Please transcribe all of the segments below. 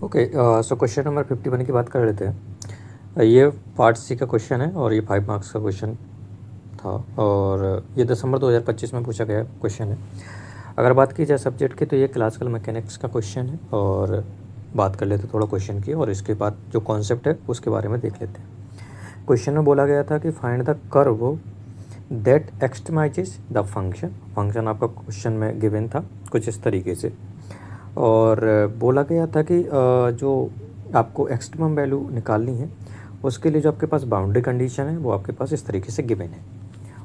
Okay, so question number 51 की बात कर लेते हैं। ये पार्ट सी का क्वेश्चन है और ये 5 मार्क्स का क्वेश्चन था और ये दिसंबर 2025 में पूछा गया क्वेश्चन है। अगर बात की जाए सब्जेक्ट की तो ये क्लासिकल मैकेनिक्स का क्वेश्चन है और बात कर लेते थोड़ा क्वेश्चन की और इसके बाद जो कॉन्सेप्ट है उसके बारे में देख लेते हैं। क्वेश्चन में बोला गया था कि find the curve that extremizes the function. Function आपका क्वेश्चन में गिवन था कुछ इस तरीके से और बोला गया था कि जो आपको एक्सट्रीमम वैल्यू निकालनी है उसके लिए जो आपके पास बाउंड्री कंडीशन है वो आपके पास इस तरीके से गिवन है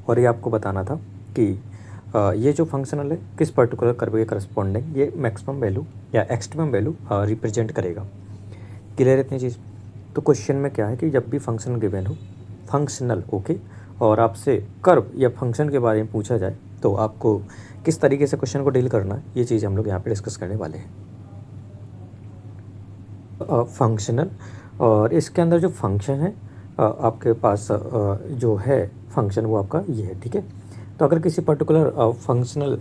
और ये आपको बताना था कि ये जो फंक्शनल है किस पर्टिकुलर कर्व के करस्पॉन्डिंग ये मैक्सिमम वैल्यू या एक्सट्रीमम वैल्यू रिप्रेजेंट करेगा। क्लियर इतनी चीज़। तो क्वेश्चन में क्या है कि जब भी फंक्शनल गिवन हो फंक्शनल ओके और आपसे कर्व या फंक्शन के बारे में पूछा जाए तो आपको किस तरीके से क्वेश्चन को डील करना है ये चीज़ हम लोग यहाँ पे डिस्कस करने वाले हैं। फंक्शनल और इसके अंदर जो फंक्शन है आपके पास जो है फंक्शन वो आपका ये है, ठीक है। तो अगर किसी पर्टिकुलर फंक्शनल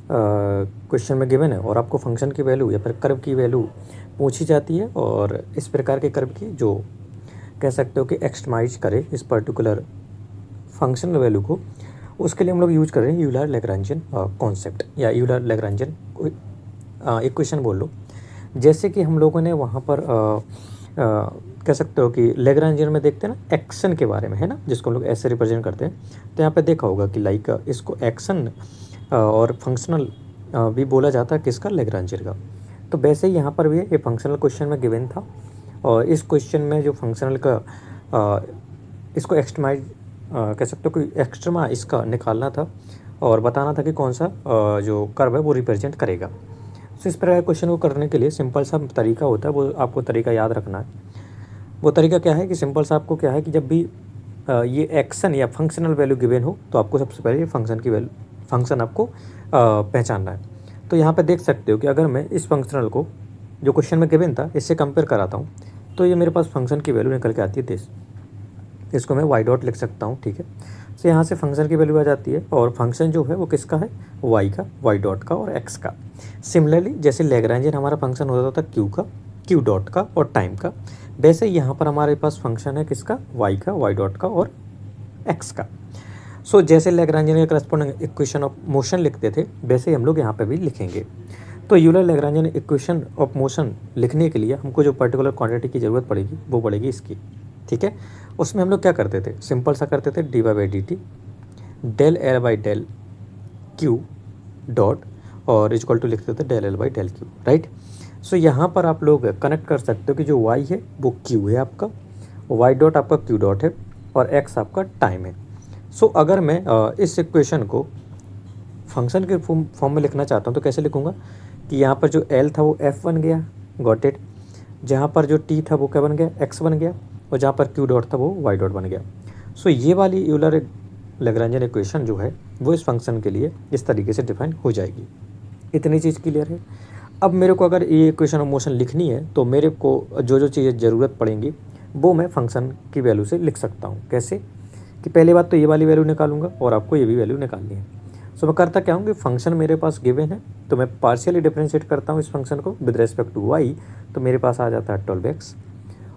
क्वेश्चन में गिवन है और आपको फंक्शन की वैल्यू या फिर कर्व की वैल्यू पूछी जाती है और इस प्रकार के कर्व की जो कह सकते हो कि एक्सट्रीमाइज करे इस पर्टिकुलर फंक्शनल वैल्यू को, उसके लिए हम लोग यूज कर रहे हैं यूलर लैग्रांजियन कॉन्सेप्ट या यूलर लैग्रांजियन इक्वेशन बोल लो। जैसे कि हम लोगों ने वहाँ पर कह सकते हो कि लैग्रांजियन में देखते हैं ना एक्शन के बारे में, है ना, जिसको हम लोग ऐसे रिप्रेजेंट करते हैं। तो यहाँ पे देखा होगा कि लाइक इसको एक्शन और फंक्शनल भी बोला जाता है किसका, लैग्रांजियन का। तो वैसे ही यहाँ पर भी ये फंक्शनल क्वेश्चन में गिवन था और इस क्वेश्चन में जो फंक्शनल का इसको एक्सट्रीमाइज कह सकते हो कि एक्सट्रीमा इसका निकालना था और बताना था कि कौन सा जो कर्व है वो रिप्रेजेंट करेगा। तो इस प्रकार क्वेश्चन को करने के लिए सिंपल सा तरीका होता है, वो आपको तरीका याद रखना है। वो तरीका क्या है कि सिंपल सा आपको क्या है कि जब भी ये एक्शन या फंक्शनल वैल्यू गिवन हो तो आपको सबसे पहले फंक्शन की वैल्यू फंक्शन आपको पहचानना है। तो यहाँ पे देख सकते हो कि अगर मैं इस फंक्शनल को जो क्वेश्चन में गिवन था इससे कंपेयर कराता हूँ तो ये मेरे पास फंक्शन की वैल्यू निकल के आती है 10। इसको मैं वाई डॉट लिख सकता हूँ, ठीक है। तो यहाँ से फंक्शन की वैल्यू आ जाती है और फंक्शन जो है वो किसका है, वाई का, वाई डॉट का और एक्स का। सिमिलरली जैसे लैग्रांजियन हमारा फंक्शन होता था क्यू का, क्यू डॉट का और टाइम का, वैसे यहाँ पर हमारे पास फंक्शन है किसका, वाई का, वाई डॉट का और एक्स का। सो जैसे लैग्रांजियन के करस्पॉन्डिंग इक्वेशन ऑफ मोशन लिखते थे वैसे ही हम लोग यहाँ पे भी लिखेंगे। तो Euler Lagrangian equation of motion लिखने के लिए हमको जो पर्टिकुलर क्वांटिटी की ज़रूरत पड़ेगी वो पड़ेगी इसकी, ठीक है। उसमें हम लोग क्या करते थे, सिंपल सा करते थे D Y by D T del L by del Q dot और इक्वल टू लिखते थे del L by del Q, right. So यहाँ पर आप लोग कनेक्ट कर सकते हो कि जो वाई है वो क्यू है आपका, वाई डॉट आपका क्यू डॉट है और एक्स आपका टाइम है। सो अगर मैं इस इक्वेशन को फंक्शन के फॉर्म में लिखना चाहता हूँ तो कैसे लिखूँगा कि यहाँ पर जो एल था वो एफ बन गया, गॉट इट। जहाँ पर जो टी था वो क्या बन गया, एक्स बन गया और जहाँ पर क्यू डॉट था वो वाई डॉट बन गया। सो ये वाली यूलर लैग्रांजियन इक्वेशन जो है वो इस फंक्शन के लिए इस तरीके से डिफाइन हो जाएगी। इतनी चीज़ क्लियर है। अब मेरे को अगर ये इक्वेशन ऑफ मोशन लिखनी है तो मेरे को जो जो चीज़ें ज़रूरत पड़ेंगी वो मैं फंक्शन की वैल्यू से लिख सकता हूँ। कैसे कि पहली बात तो ये वाली वैल्यू निकालूंगा और आपको ये भी वैल्यू निकालनी है। सो मैं करता क्या हूँ कि फंक्शन मेरे पास गिवन है तो मैं पार्शियली डिफरेंशिएट करता हूँ इस फंक्शन को विद रेस्पेक्ट टू वाई, तो मेरे पास आ जाता है 12x।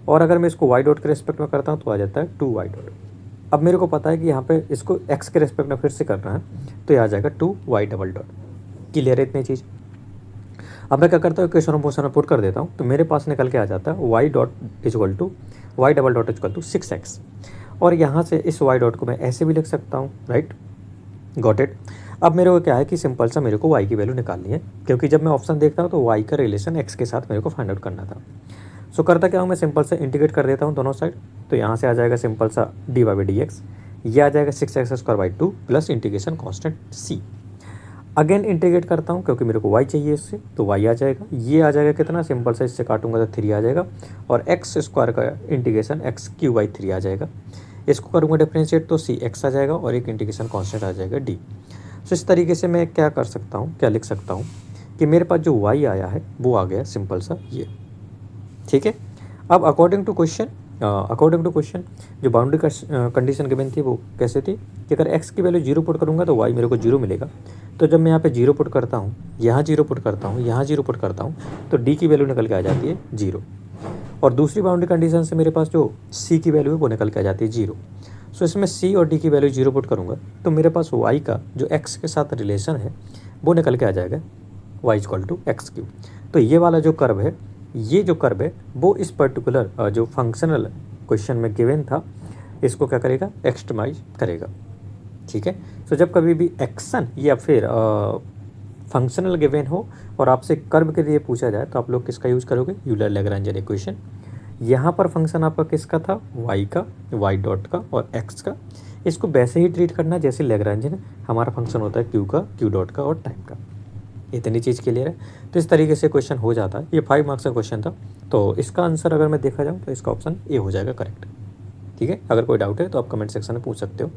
और अगर मैं इसको वाई डॉट के रेस्पेक्ट में करता हूँ तो आ जाता है 2y डॉट। अब मेरे को पता है कि यहाँ पे इसको x के रेस्पेक्ट में फिर से करना है तो ये आ जाएगा 2y डबल डॉट। क्लियर है इतनी चीज़। अब मैं क्या करता हूँ इक्वेशन ऑफ मोशन में पुट कर देता हूँ तो मेरे पास निकल के आ जाता है y dot equal to y double dot equal to 6x। और यहाँ से इस y डॉट को मैं ऐसे भी लिख सकता हूँ, राइट, गॉट इट। अब मेरे को क्या है कि सिंपल सा मेरे को y की वैल्यू निकालनी है क्योंकि जब मैं ऑप्शन देखता हूँ तो y का रिलेशन x के साथ मेरे को फाइंड आउट करना था। सो करता क्या हूँ मैं सिंपल से इंटीग्रेट कर देता हूँ दोनों साइड। तो यहाँ से आ जाएगा सिंपल सा d Y by d x, ये आ जाएगा 6x² plus integration constant c। Again integrate करता हूँ क्योंकि मेरे को y चाहिए इससे, तो y आ जाएगा, ये आ जाएगा कितना, सिंपल से इससे काटूंगा तो 3 आ जाएगा और x² का इंटीग्रेशन x³ 3 आ जाएगा। इसको करूँगा डिफ्रेंशिएट तो सी एक्स आ जाएगा और एक इंटीग्रेशन कॉन्स्टेंट आ जाएगा डी। सो इस तरीके से मैं क्या कर सकता हूँ, क्या लिख सकता हूँ कि मेरे पास जो y आया है वो आ गया सिंपल सा ये, ठीक है। अब according to question according to question जो बाउंड्री कंडीशन गिवन थी वो कैसे थी कि अगर x की वैल्यू 0 पुट करूँगा तो y मेरे को 0 मिलेगा। तो जब मैं यहाँ पे 0 पुट करता हूँ, यहाँ 0 पुट करता हूँ, यहाँ 0 पुट करता हूँ, तो d की वैल्यू निकल के आ जाती है 0। और दूसरी बाउंड्री कंडीशन से मेरे पास जो c की वैल्यू है वो निकल के आ जाती है 0। सो इसमें c और d की वैल्यू 0 पुट करूँगा तो मेरे पास y का जो x के साथ रिलेशन है वो निकल के आ जाएगा y equal to x cube. तो ये वाला जो कर्व है, ये जो कर्व है वो इस पर्टिकुलर जो फंक्शनल क्वेश्चन में गिवन था इसको क्या करेगा, एक्सट्रीमाइज करेगा। ठीक है। सो जब कभी भी एक्शन या फिर फंक्शनल गिवन हो और आपसे कर्व के लिए पूछा जाए तो आप लोग किसका यूज़ करोगे, यूलर लैग्रेंजन इक्वेशन। यहाँ पर फंक्शन आपका किसका था, y का, y डॉट का और x का। इसको वैसे ही ट्रीट करना जैसे लैग्रेंजन हमारा फंक्शन होता है q का, q डॉट का और टाइम का। इतनी चीज़ क्लियर है। तो इस तरीके से क्वेश्चन हो जाता है। ये 5 मार्क्स का क्वेश्चन था। तो इसका आंसर अगर मैं देखा जाऊँ तो इसका ऑप्शन ए हो जाएगा करेक्ट। ठीक है। अगर कोई डाउट है तो आप कमेंट सेक्शन में पूछ सकते हो।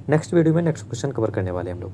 नेक्स्ट वीडियो में नेक्स्ट क्वेश्चन कवर करने वाले हैं हम लोग।